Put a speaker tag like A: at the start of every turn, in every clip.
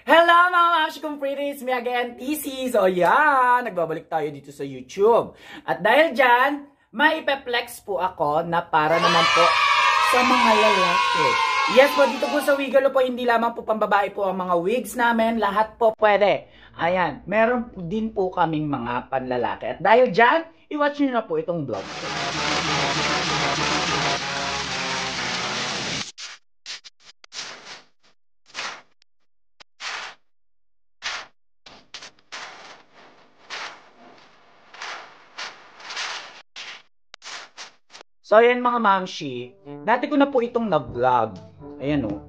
A: Hello mga Mamshi Pretty, it's me again, TC. So yan, nagbabalik tayo dito sa YouTube. At dahil dyan, may ipe-flex po ako na para naman po sa mga lalaki. Yes po, dito po sa Wigalo po, hindi lamang po pambabae po ang mga wigs namin. Lahat po pwede. Ayan, meron din po kaming mga panlalaki. At dahil dyan, i-watch nyo na po itong vlog. So, ayan mga mamshi, dati ko na po itong na-vlog. Ayan o.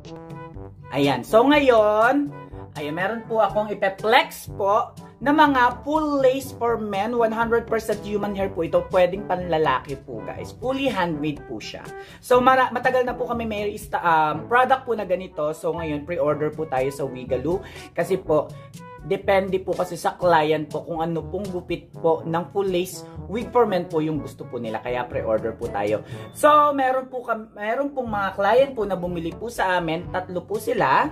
A: Ayan. So, ngayon, ayan, meron po akong ipe-flex po na mga full lace for men. 100% human hair po ito. Pwedeng panlalaki po, guys. Fully handmade po siya. So, matagal na po kami may product po na ganito. So, ngayon, pre-order po tayo sa Wigalo. Kasi po, depende po kasi sa client po kung ano pong gupit po ng full lace wig for men po yung gusto po nila. Kaya pre-order po tayo. So, meron pong mga client po na bumili po sa amin. 3 po sila.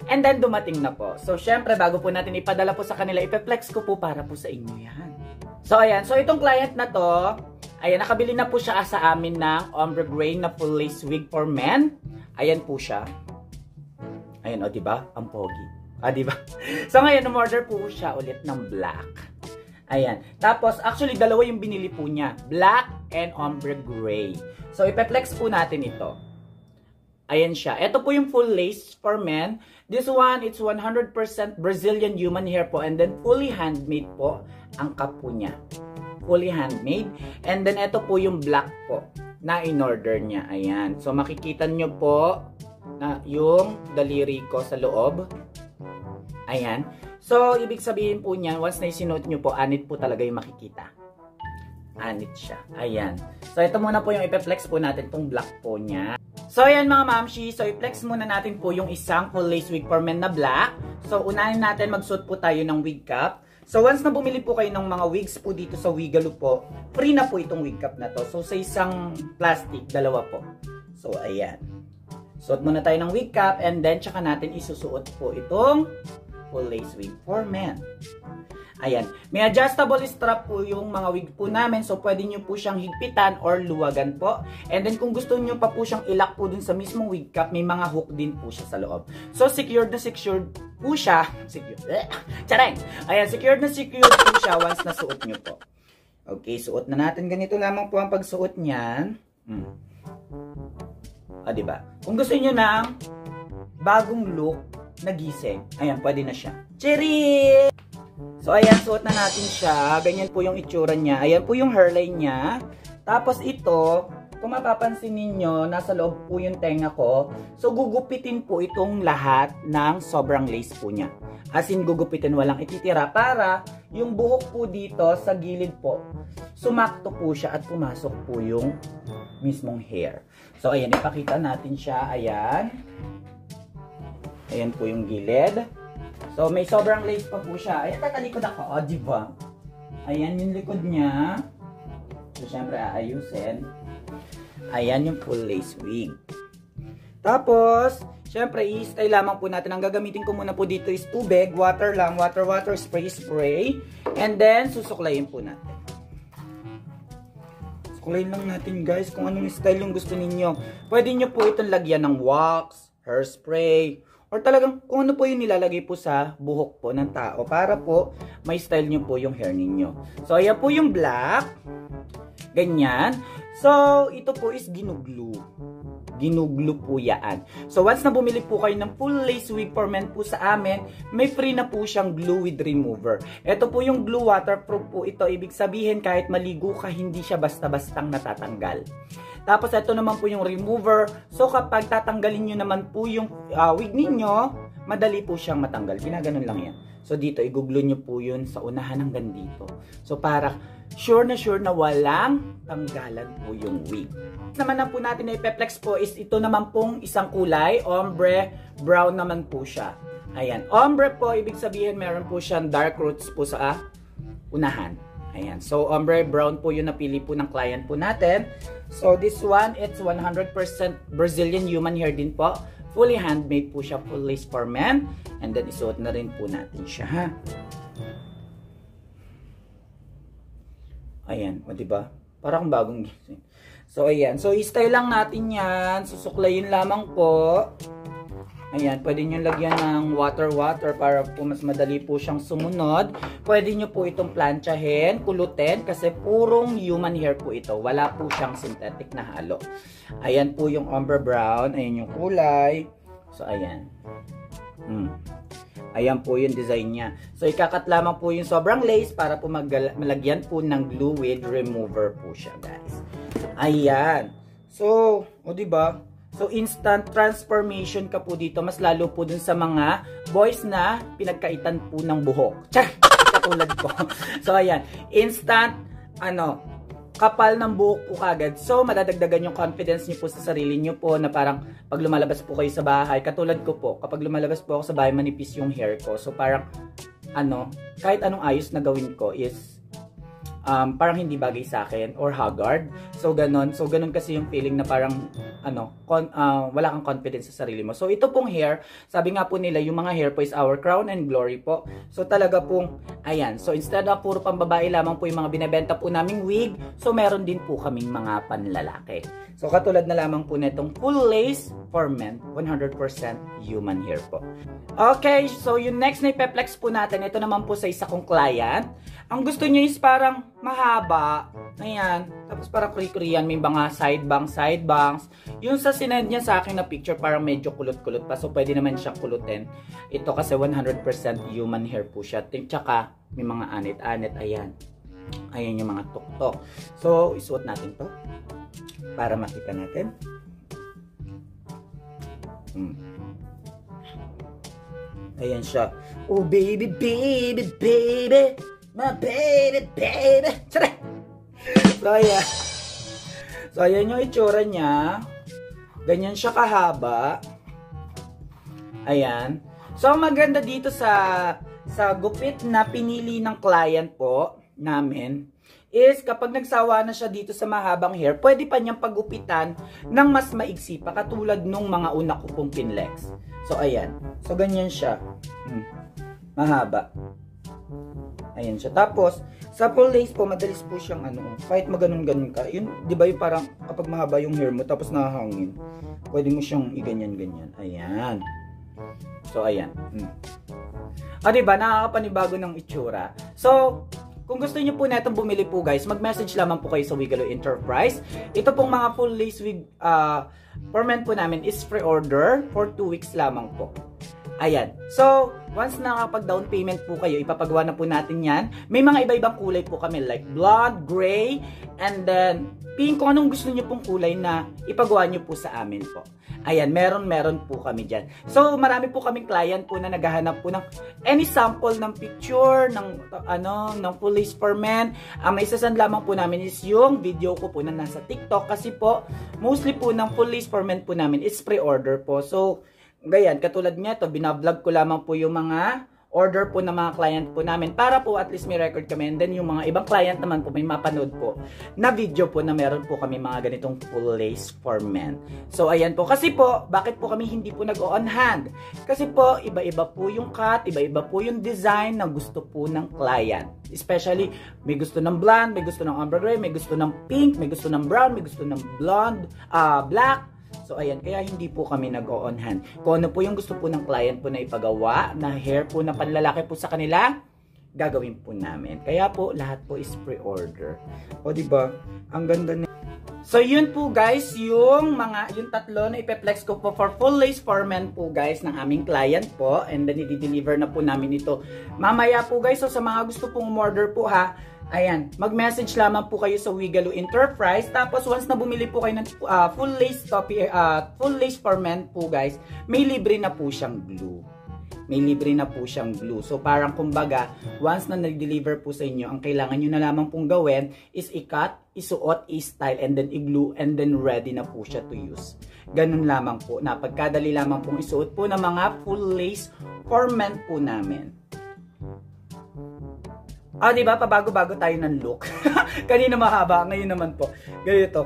A: And then, dumating na po. So, syempre, bago po natin ipadala po sa kanila, ipe-flex ko po para po sa inyo yan. So, ayan. So, itong client na to, ayan, nakabili na po siya sa amin ng ombre gray na full lace wig for men. Ayan po siya. Ayan, o, diba? Ang pogi. Diba? So, ngayon, umorder po siya ulit ng black. Ayan. Tapos, actually, dalawa yung binili po niya. Black and ombre gray. So, ipe-flex po natin ito. Ayan siya. Ito po yung full lace for men. This one, it's 100% Brazilian human hair po. And then, fully handmade po ang cup po niya. Fully handmade. And then, ito po yung black po na in-order niya. Ayan. So, makikita nyo po na yung daliri ko sa loob. Ayan. So, ibig sabihin po niyan, once na isinuot nyo po, anit po talaga yung makikita. Anit siya. Ayan. So, ito muna po yung ipe-flex po natin, itong black po niya. So, ayan mga mamshi. So, i-flex muna natin po yung isang full lace wig for men na black. So, unahin natin, magsuot po tayo ng wig cap. So, once na bumili po kayo ng mga wigs po dito sa Wigalo po, free na po itong wig cap na to. So, sa isang plastic, 2 po. So, ayan. Suot muna tayo ng wig cap and then, tsaka natin isusuot po itong full lace wig for men. Ayan. May adjustable strap po yung mga wig po namin. So, pwede nyo po siyang higpitan or luwagan po. And then, kung gusto nyo pa po siyang ilak po dun sa mismong wig cap, may mga hook din po siya sa loob. So, secured na secured po siya. Chareng! Ayan, secured na secured po siya once na suot nyo po. Okay, suot na natin. Ganito lamang po ang pagsuot niyan. Diba? Kung gusto nyo ng bagong look, nagising. Ayan, pwede na siya. Cherry! So, ayan, suot na natin siya. Ganyan po yung itsura niya. Ayan po yung hairline niya. Tapos ito, kung mapapansin ninyo, nasa loob po yung tenga ko. So, gugupitin po itong lahat ng sobrang lace po niya. As in, gugupitin, walang ititira para yung buhok po dito sa gilid po, sumakto po siya at pumasok po yung mismong hair. So, ayan, ipakita natin siya. Ayan. Ayan po yung gilid. So, may sobrang lace pa po siya. Ayan, tatalikod ako. O, diba? Ayan yung likod niya. So, syempre, aayusin. Ayan yung full lace wig. Tapos, syempre, i-style lamang po natin. Ang gagamitin ko muna po dito is tubig. Water lang. Water, spray. And then, susuklayin po natin. Suklayin lang natin, guys, kung anong style yung gusto ninyo. Pwede nyo po itong lagyan ng wax, hairspray, or talagang kung ano po yung nilalagay po sa buhok po ng tao para po may style nyo po yung hair ninyo. So, ayan po yung black. Ganyan. So, ito po is ginuglu. Ginuglu po yan. So, once na bumili po kayo ng full lace wig for men po sa amin, may free na po siyang glue with remover. Ito po yung glue, waterproof po ito. Ibig sabihin, kahit maligo ka, hindi siya basta-bastang natatanggal. Tapos, ito naman po yung remover. So, kapag tatanggalin nyo naman po yung wig ninyo, madali po siyang matanggal. Ginaganon lang yan. So, dito, iguglo nyo po yun sa unahan hanggang dito. So, para sure na walang tanggalan po yung wig. Naman na po natin na ipe-flex po is ito naman pong isang kulay. Ombre, brown naman po siya. Ayan. Ombre po, ibig sabihin, meron po siyang dark roots po sa unahan. Ayan. So, ombre brown po yung napili po ng client po natin. So, this one, it's 100% Brazilian human hair din po. fully handmade po siya, full lace for men. And then isuot na rin po natin siya, ha. Ayan, o diba? Parang bagong gising. So ayan, so i-style lang natin yan. Susuklayin lamang po. Ayan, pwede nyo lagyan ng water para po mas madali po siyang sumunod. Pwede nyo po itong planchahin, kulutin, kasi purong human hair po ito. Wala po siyang synthetic na halo. Ayan po yung umber brown. Ayan yung kulay. So, ayan. Ayan po yung design niya. So, ikakat lamang po yung sobrang lace para po malagyan po ng glue with remover po siya, guys. Ayan. So, o diba? So, instant transformation ka po dito. Mas lalo po dun sa mga boys na pinagkaitan po ng buhok. Tsa! Katulad ko. So, ayan. Instant, kapal ng buhok po kagad. So, madadagdagan yung confidence niyo po sa sarili niyo po na parang pag lumalabas po kayo sa bahay. Katulad ko po, kapag lumalabas po ako sa bahay, manipis yung hair ko. So, parang, kahit anong ayos na gawin ko is, parang hindi bagay sa akin or haggard. So ganon kasi yung feeling na parang wala kang confidence sa sarili mo. So ito pong hair, sabi nga po nila yung mga hair po is our crown and glory po. So talaga pong ayan. So instead of puro pambabae lamang po yung mga binebenta po naming wig, so meron din po kaming mga panlalaki. So katulad na lamang po nitong full lace for men, 100% human hair po. Okay, so yung next na ipeplex po natin, ito naman po sa isa kong client. Ang gusto niya is parang mahaba. Ayan. Tapos parang kuri-kurian. May mga side bangs. Yung sa sinend niya sa akin na picture, parang medyo kulot-kulot pa. So, pwede naman siya kulutin. Ito kasi 100% human hair po siya. Tsaka, may mga anit-anit. Ayan. Ayan yung mga tuktok. So, isuot natin to. Para makita natin. Ayan siya. Oh, baby, baby, baby. My baby, baby. Tsara! So, ayan yung itsura niya. Ganyan siya kahaba. Ayan. So, maganda dito sa gupit na pinili ng client po namin is kapag nagsawa na siya dito sa mahabang hair, pwede pa niyang pagupitan ng mas maigsi pa katulad nung mga una ko pong pinlex. So, ayan. So, ganyan siya. Mahaba. Ayan siya. Tapos, sa full lace po, madalis po siyang kahit maganon-ganon ka. Yun, di ba yung parang kapag mahaba yung hair mo, tapos nahahangin, pwede mo siyang iganyan-ganyan. Ayan. So, ayan. Di ba? Nakakapanibago ng itsura. So, kung gusto niyo po netong bumili po guys, mag-message lamang po kayo sa Wigalo Enterprise. Ito pong mga full lace wig for men po namin is pre-order for 2 weeks lamang po. Ayan. So, once nakapag-down payment po kayo, ipapagawa na po natin yan. May mga iba-ibang kulay po kami like blonde, gray, and then pink. Kung anong gusto niyo pong kulay na ipagawa niyo po sa amin po. Ayan, meron po kami dyan. So, marami po kaming client po na naghahanap po ng any sample ng picture, ng full lace for men. May sasend lamang po namin is yung video ko po na nasa TikTok. Kasi po, mostly po ng full lace for men po namin is pre-order po. So, ganyan, katulad nito, binablog ko lamang po yung mga order po ng mga client po namin para po at least may record kami. And then yung mga ibang client naman po may mapanood po na video po na meron po kami mga ganitong full lace for men. So ayan po. Kasi po, bakit po kami hindi po nag-on hand? Kasi po, iba-iba po yung cut, iba-iba po yung design na gusto po ng client. Especially, may gusto ng blonde, may gusto ng amber gray, may gusto ng pink, may gusto ng brown, may gusto ng blonde, black. So, ayan, kaya hindi po kami nag-on hand. Kung ano po yung gusto po ng client po na ipagawa, na hair po na panlalaki po sa kanila, gagawin po namin. Kaya po, lahat po is pre-order. O, diba? Ang ganda na. So, yun po guys, yung tatlo na ipeplex ko po for full lace for men po guys, ng aming client po. And then, i-deliver na po namin ito mamaya po guys. So, sa mga gusto pong umorder po ha, ayan, mag-message lamang po kayo sa Wigalo Enterprise. Tapos once na bumili po kayo ng full lace for men po guys, may libre na po siyang glue. So parang kumbaga, once na nag-deliver po sa inyo, ang kailangan nyo na lamang pong gawin is i-cut, isuot, i-style, and then i-glue, and then ready na po siya to use. Ganun lamang po. Napagkadali lamang pong isuot po ng mga full lace for men po namin. Diba? Pabago-bago tayo ng look. Kanina mahaba, ngayon naman po. Ganito,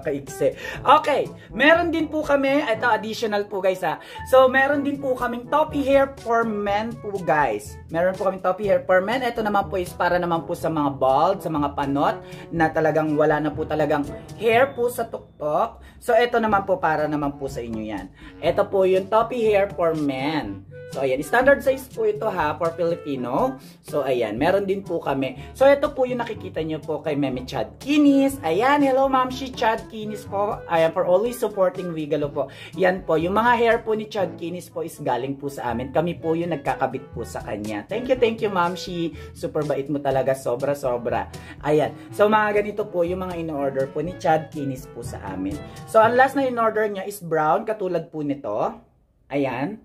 A: kaigsi. Okay, meron din po kami, ito additional po guys ha. So, meron din po kaming toppy hair for men po guys. Meron po kaming toppy hair for men. Ito naman po is para naman po sa mga bald, sa mga panot, na talagang wala na po talagang hair po sa tuktok. So, ito naman po para naman po sa inyo yan. Ito po yung toppy hair for men. So, ayan. Standard size po ito ha, for Filipino. So, ayan. Meron din po kami. So, ito po yung nakikita nyo po kay Meme Chad Kinis. Ayan. Hello, Ma'am si Chad Kinis po. Ayan, for always supporting Wigalo po. Yan po. Yung mga hair po ni Chad Kinis po is galing po sa amin. Kami po yung nagkakabit po sa kanya. Thank you, Ma'am si. Super bait mo talaga. Sobra-sobra. Ayan. So, mga ganito po yung mga in-order po ni Chad Kinis po sa amin. So, ang last na in-order niya is brown. Katulad po nito. Ayan.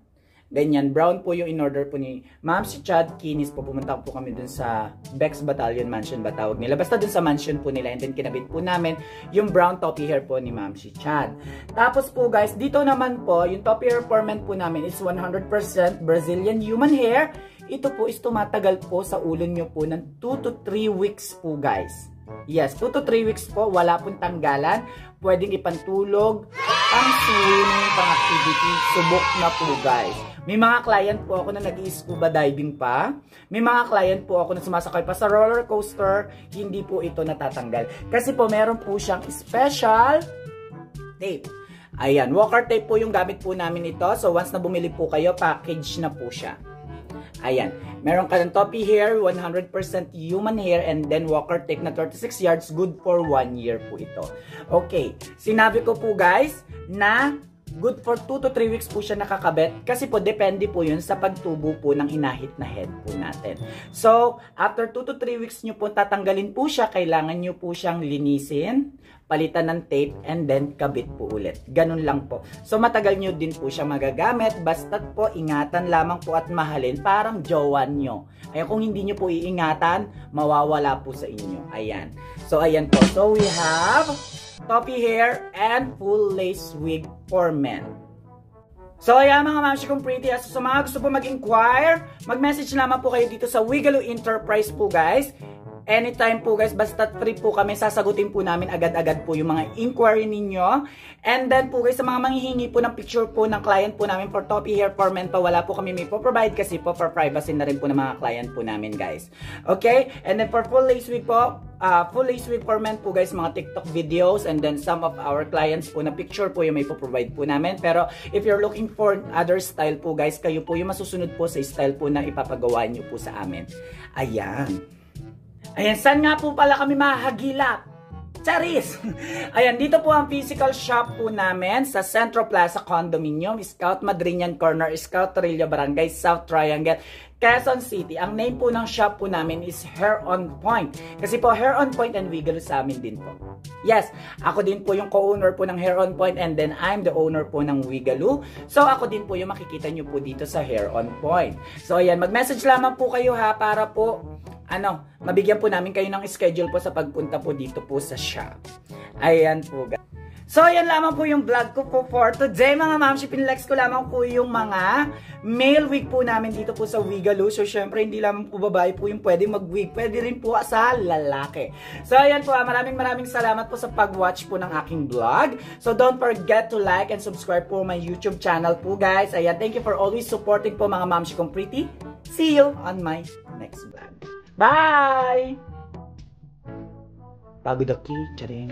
A: Ganyan, brown po yung in-order po ni Ma'am si Chad Kinis po. Pumunta po kami dun sa Bex Battalion Mansion ba tawag nila. Basta dun sa mansion po nila. And then kinabit po namin yung brown toppy hair po ni Ma'am si Chad. Tapos po guys, dito naman po, yung toppy hair for men po namin is 100% Brazilian human hair. Ito po is tumatagal po sa ulo nyo po ng 2 to 3 weeks po guys. Yes, 2 to 3 weeks po. Wala pong tanggalan. Pwedeng ipantulog. Ang swimming pang activity, subok na po guys. May mga client po ako na nag-i-scuba diving pa. May mga client po ako na sumasakay pa sa roller coaster. Hindi po ito natatanggal. Kasi po meron po siyang special tape. Ayan, walker tape po yung gamit po namin ito. So once na bumili po kayo, package na po siya. Ayan, meron ka ng toppy hair, 100% human hair, and then walker tape na 36 yards, good for 1 year po ito. Okay, sinabi ko po guys na good for 2 to 3 weeks po siya nakakabit kasi po depende po yun sa pagtubo po ng inahit na head po natin. So, after 2 to 3 weeks nyo po tatanggalin po siya, kailangan nyo po siyang linisin, palitan ng tape, and then kabit po ulit. Ganun lang po. So, matagal nyo din po siya magagamit, basta't po ingatan lamang po at mahalin, parang jowan nyo. Ay, kung hindi nyo po iingatan, mawawala po sa inyo. Ayan. So, ayan po. So, we have toppy hair and full lace wig for men. So, ayan mga mamshi kong pretty. So, sa mga gusto po mag-inquire, mag-message naman po kayo dito sa Wigalo Enterprise po guys. Anytime po guys, basta free po kami, sasagutin po namin agad-agad po yung mga inquiry ninyo. And then po guys, sa mga manghihingi po ng picture po ng client po namin for toppy hair for men pa, wala po kami may po-provide kasi po for privacy na rin po ng mga client po namin guys. Okay? And then for full lace wig po, full lace wig for men po guys, mga TikTok videos, and then some of our clients po na picture po yung may po-provide po namin. Pero if you're looking for other style po guys, kayo po yung masusunod po sa style po na ipapagawa nyo po sa amin. Ayan. Ayan, saan nga po pala kami mahagilap? Charis! Ayan, dito po ang physical shop po namin sa Centro Plaza Condominium, Scout Madrinian Corner, Scout Trillo Barangay, South Triangle, Quezon City. Ang name po ng shop po namin is Hair on Point. Kasi po, Hair on Point and Wigalo sa amin din po. Yes, ako din po yung co-owner po ng Hair on Point, and then I'm the owner po ng Wigalo. So, ako din po yung makikita nyo po dito sa Hair on Point. So, ayan, mag-message lamang po kayo ha, para po mabigyan po namin kayo ng schedule po sa pagpunta po dito po sa shop. Ayan po guys. So, ayan lamang po yung vlog ko po for today mga mamshi. Pinlex ko lamang po yung mga male wig po namin dito po sa Wigalo. So, syempre, hindi lamang po babae po yung pwede mag-wig. Pwede rin po sa lalaki. So, ayan po. Maraming salamat po sa pag-watch po ng aking vlog. So, don't forget to like and subscribe po my YouTube channel po guys. Ayan, thank you for always supporting po mga mamshi kong pretty. See you on my next vlog. Bye! Pagod ako, charing.